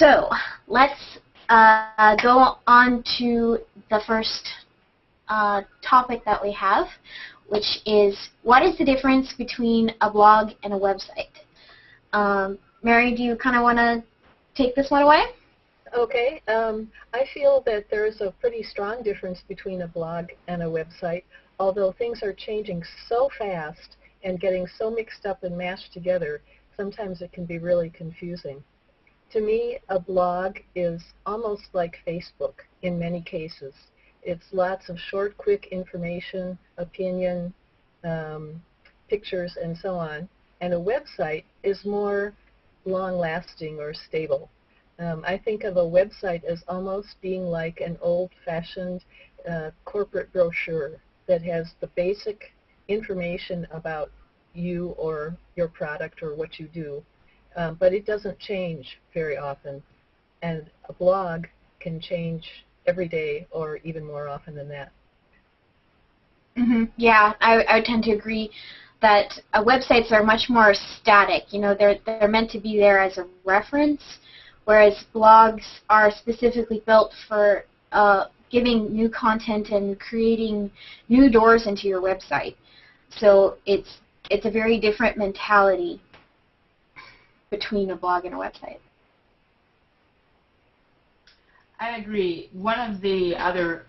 So let's go on to the first topic that we have, which is what is the difference between a blog and a website? Mary, do you kind of want to take this one away? Okay. I feel that there's a pretty strong difference between a blog and a website, although things are changing so fast and getting so mixed up and mashed together, sometimes it can be really confusing. To me, a blog is almost like Facebook in many cases. It's lots of short, quick information, opinion, pictures, and so on. And a website is more long-lasting or stable. I think of a website as almost being like an old-fashioned corporate brochure that has the basic information about you or your product or what you do, but it doesn't change very often. And a blog can change every day or even more often than that. Mm-hmm. Yeah, I tend to agree that websites are much more static. You know, they're meant to be there as a reference, whereas blogs are specifically built for giving new content and creating new doors into your website. So it's a very different mentality between a blog and a website. I agree. One of the other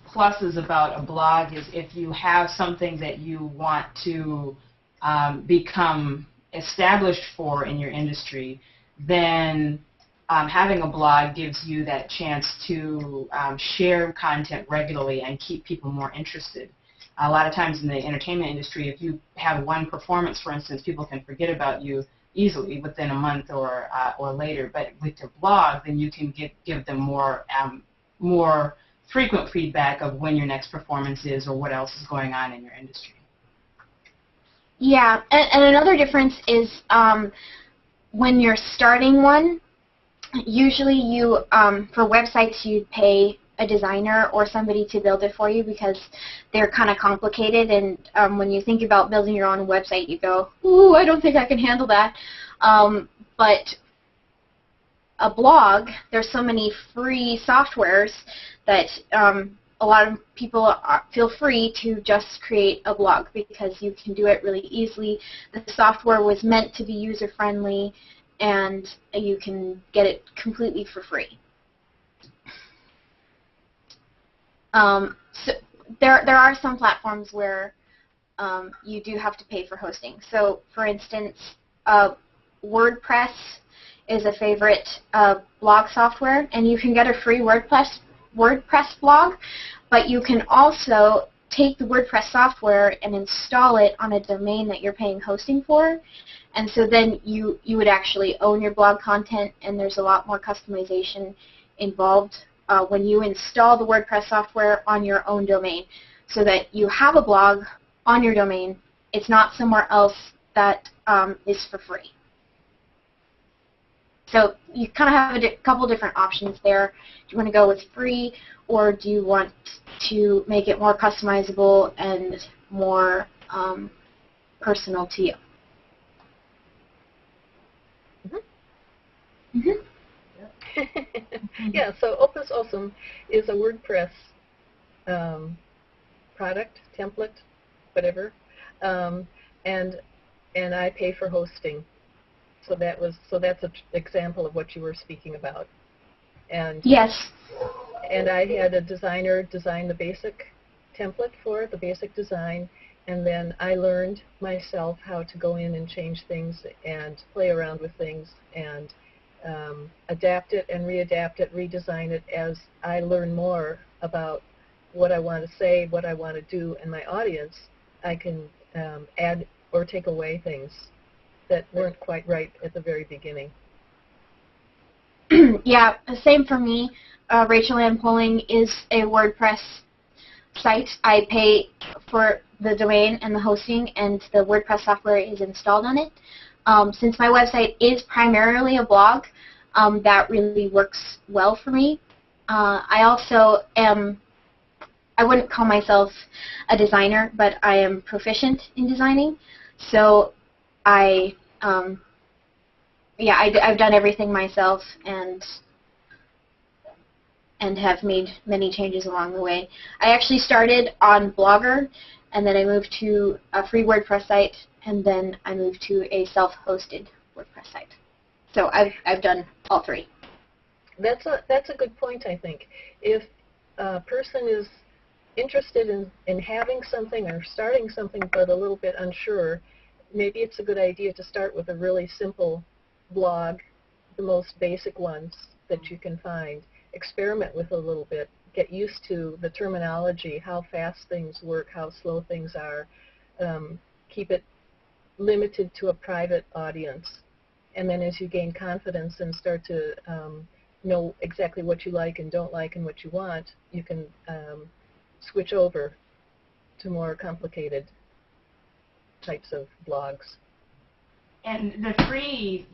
pluses about a blog is if you have something that you want to become established for in your industry, then having a blog gives you that chance to share content regularly and keep people more interested. A lot of times in the entertainment industry, if you have one performance, for instance, people can forget about you easily within a month or later. But with your blog, then you can give them more frequent feedback of when your next performance is or what else is going on in your industry. Yeah, and another difference is when you're starting one, usually you for websites you'd pay a designer or somebody to build it for you because they're kind of complicated, and when you think about building your own website, you go, ooh, I don't think I can handle that. But a blog, there's so many free softwares that a lot of people feel free to just create a blog because you can do it really easily. The software was meant to be user-friendly, and you can get it completely for free. So there are some platforms where you do have to pay for hosting. So, for instance, WordPress is a favorite blog software, and you can get a free WordPress blog, but you can also take the WordPress software and install it on a domain that you're paying hosting for, and so then you would actually own your blog content, and there's a lot more customization involved when you install the WordPress software on your own domain, so that you have a blog on your domain. It's not somewhere else that is for free. So you kind of have a couple different options there. Do you want to go with free, or do you want to make it more customizable and more personal to you? Mm-hmm. Mm-hmm. Yeah, so Opus Awesome is a WordPress product, template, whatever, and I pay for hosting. So that's an example of what you were speaking about. And yes. And I had a designer design the basic template for it, the basic design, and then I learned myself how to go in and change things and play around with things and adapt it and readapt it, redesign it as I learn more about what I want to say, what I want to do, and my audience. I can add or take away things that weren't quite right at the very beginning. Yeah, same for me. Rachel Ann Polling is a WordPress site. I pay for the domain and the hosting, and the WordPress software is installed on it. Since my website is primarily a blog, that really works well for me. I also am, I wouldn't call myself a designer, but I am proficient in designing. So I yeah, I've done everything myself and have made many changes along the way. I actually started on Blogger, and then I moved to a free WordPress site, and then I moved to a self-hosted WordPress site. So I've done all three. That's a good point, I think. If a person is interested in having something or starting something but a little bit unsure, maybe it's a good idea to start with a really simple blog, the most basic ones that you can find. Experiment with a little bit, get used to the terminology, how fast things work, how slow things are. Keep it limited to a private audience. And then as you gain confidence and start to know exactly what you like and don't like and what you want, you can switch over to more complicated types of blogs. And the free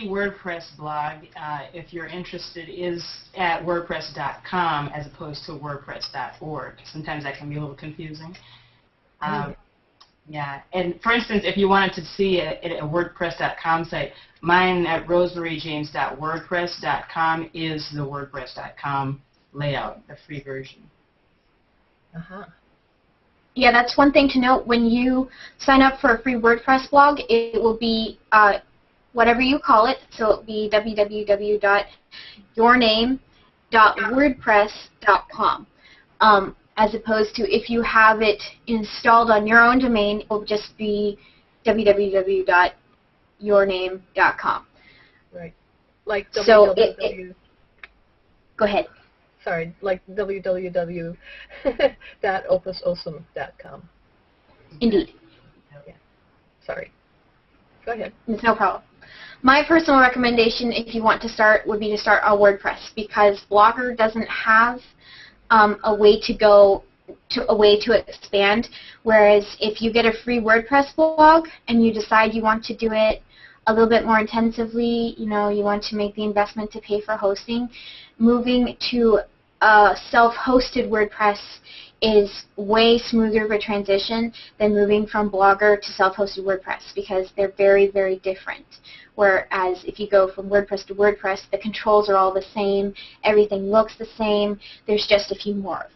WordPress blog, if you're interested, is at WordPress.com as opposed to WordPress.org. Sometimes that can be a little confusing. Yeah, and for instance, if you wanted to see a WordPress.com site, mine at rosemaryjames.wordpress.com is the WordPress.com layout, the free version. Uh-huh. Yeah, that's one thing to note. When you sign up for a free WordPress blog, it will be whatever you call it. So it will be www.yourname.wordpress.com. As opposed to if you have it installed on your own domain, it will just be www.yourname.com. Right. Like so www. Go ahead. Sorry, like www.opusawesome.com. Indeed. Yeah. Sorry. Go ahead. It's no problem. My personal recommendation, if you want to start, would be to start on WordPress, because Blogger doesn't have a way to expand. Whereas if you get a free WordPress blog and you decide you want to do it a little bit more intensively, you want to make the investment to pay for hosting, moving to a self-hosted WordPress is way smoother of a transition than moving from Blogger to self-hosted WordPress, because they're very, very different. Whereas if you go from WordPress to WordPress, the controls are all the same, everything looks the same, there's just a few more